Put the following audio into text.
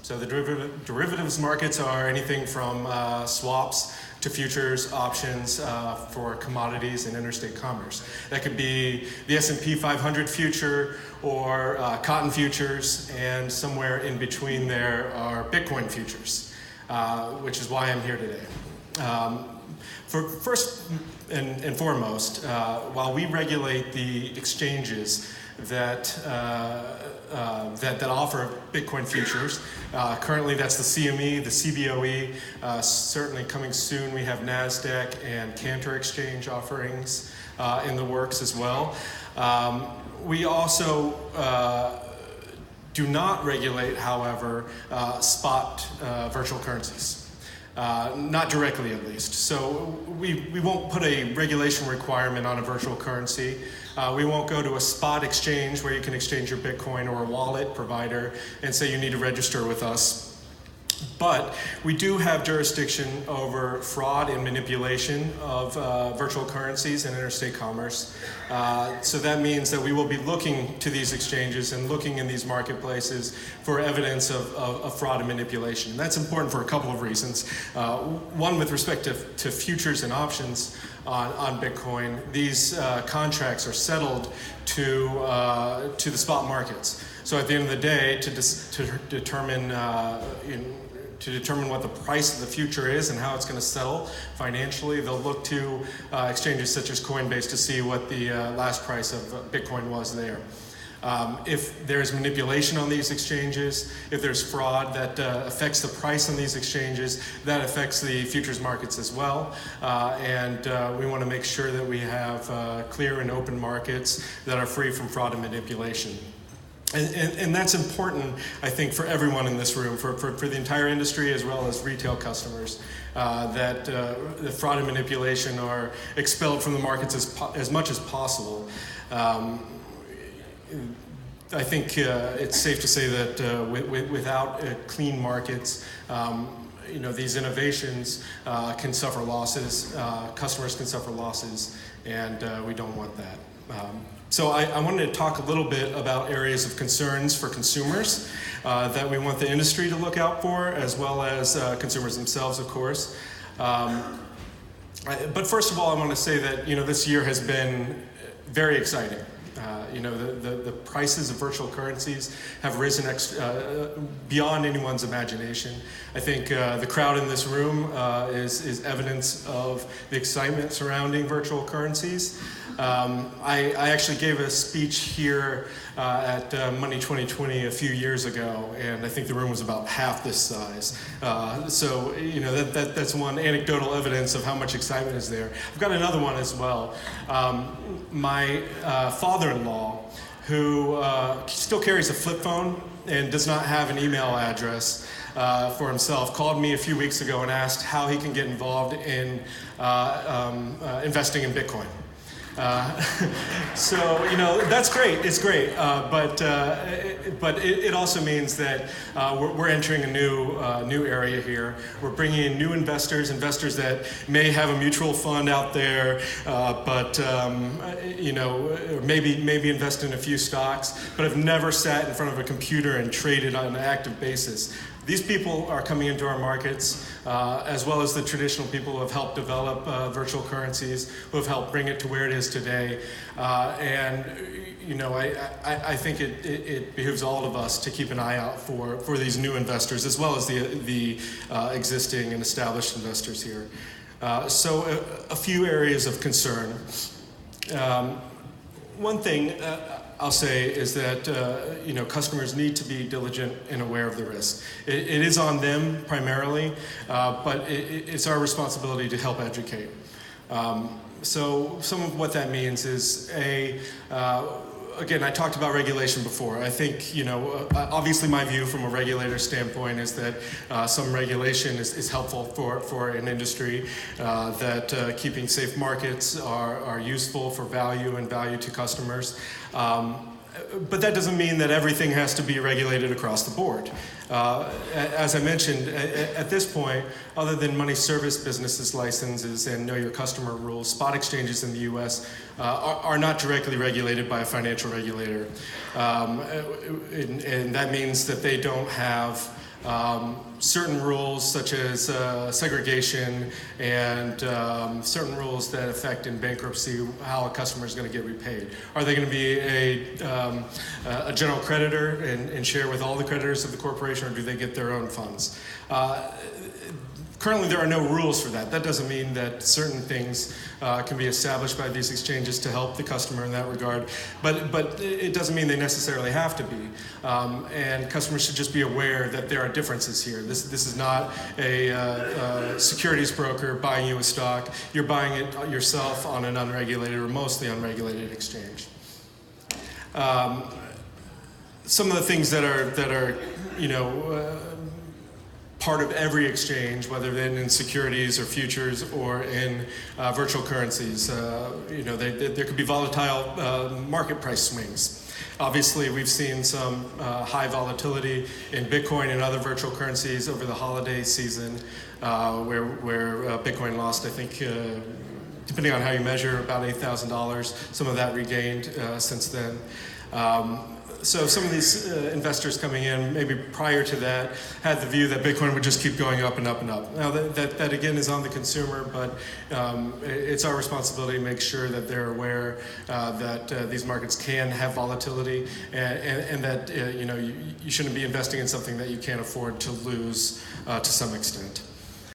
So the derivatives markets are anything from swaps to futures, options for commodities and interstate commerce. That could be the S&P 500 future or cotton futures, and somewhere in between there are Bitcoin futures, which is why I'm here today. First and foremost, while we regulate the exchanges that offer Bitcoin futures, currently that's the CME, the CBOE. Certainly coming soon, we have NASDAQ and Cantor Exchange offerings in the works as well. We also do not regulate, however, spot virtual currencies. Not directly, at least. So we won't put a regulation requirement on a virtual currency. We won't go to a spot exchange where you can exchange your Bitcoin, or a wallet provider and say you need to register with us. But we do have jurisdiction over fraud and manipulation of virtual currencies and interstate commerce. So that means that we will be looking to these exchanges and looking in these marketplaces for evidence of fraud and manipulation. And that's important for a couple of reasons. One, with respect to futures and options on Bitcoin, these contracts are settled to the spot markets. So at the end of the day, to determine what the price of the future is and how it's going to settle financially, they'll look to exchanges such as Coinbase to see what the last price of Bitcoin was there. If there's manipulation on these exchanges, if there's fraud that affects the price on these exchanges, that affects the futures markets as well. And we want to make sure that we have clear and open markets that are free from fraud and manipulation. And that's important, I think, for everyone in this room, for the entire industry as well as retail customers, that the fraud and manipulation are expelled from the markets as much as possible. I think it's safe to say that without clean markets, these innovations can suffer losses, customers can suffer losses, and we don't want that. So I wanted to talk a little bit about areas of concerns for consumers that we want the industry to look out for, as well as consumers themselves, of course. But first of all, I want to say that this year has been very exciting. The prices of virtual currencies have risen beyond anyone's imagination. I think the crowd in this room is evidence of the excitement surrounding virtual currencies. I actually gave a speech here at Money 2020 a few years ago, and I think the room was about half this size. So that's one anecdotal evidence of how much excitement is there. I've got another one as well. My father-in-law, who still carries a flip phone and does not have an email address for himself, called me a few weeks ago and asked how he can get involved in investing in Bitcoin. So that's great. It's great, but it also means that we're entering a new area here. We're bringing in new investors that may have a mutual fund out there, but maybe invest in a few stocks, but have never sat in front of a computer and traded on an active basis. These people are coming into our markets, as well as the traditional people who have helped develop virtual currencies, who have helped bring it to where it is today. I think it behooves all of us to keep an eye out for these new investors, as well as the existing and established investors here. So a few areas of concern. One thing I'll say is that customers need to be diligent and aware of the risk. It is on them primarily, but it's our responsibility to help educate. So some of what that means is again, I talked about regulation before. I think, obviously my view from a regulator standpoint is that some regulation is helpful for an industry, that keeping safe markets are useful for value and value to customers. But that doesn't mean that everything has to be regulated across the board. As I mentioned, at this point, other than money service businesses licenses and know your customer rules, spot exchanges in the U.S. Are not directly regulated by a financial regulator. And that means that they don't have certain rules such as segregation and certain rules that affect in bankruptcy how a customer is going to get repaid. Are they going to be a general creditor and share with all the creditors of the corporation, or do they get their own funds? Currently, there are no rules for that. That doesn't mean that certain things can be established by these exchanges to help the customer in that regard, but it doesn't mean they necessarily have to be. And customers should just be aware that there are differences here. This is not a securities broker buying you a stock. You're buying it yourself on an unregulated or mostly unregulated exchange. Some of the things that are part of every exchange, whether they're in securities or futures or in virtual currencies. There could be volatile market price swings. Obviously, we've seen some high volatility in Bitcoin and other virtual currencies over the holiday season, where Bitcoin lost, I think, depending on how you measure, about $8,000. Some of that regained since then. So some of these investors coming in, maybe prior to that, had the view that Bitcoin would just keep going up and up and up. Now that again is on the consumer, but it's our responsibility to make sure that they're aware that these markets can have volatility, and that you shouldn't be investing in something that you can't afford to lose to some extent.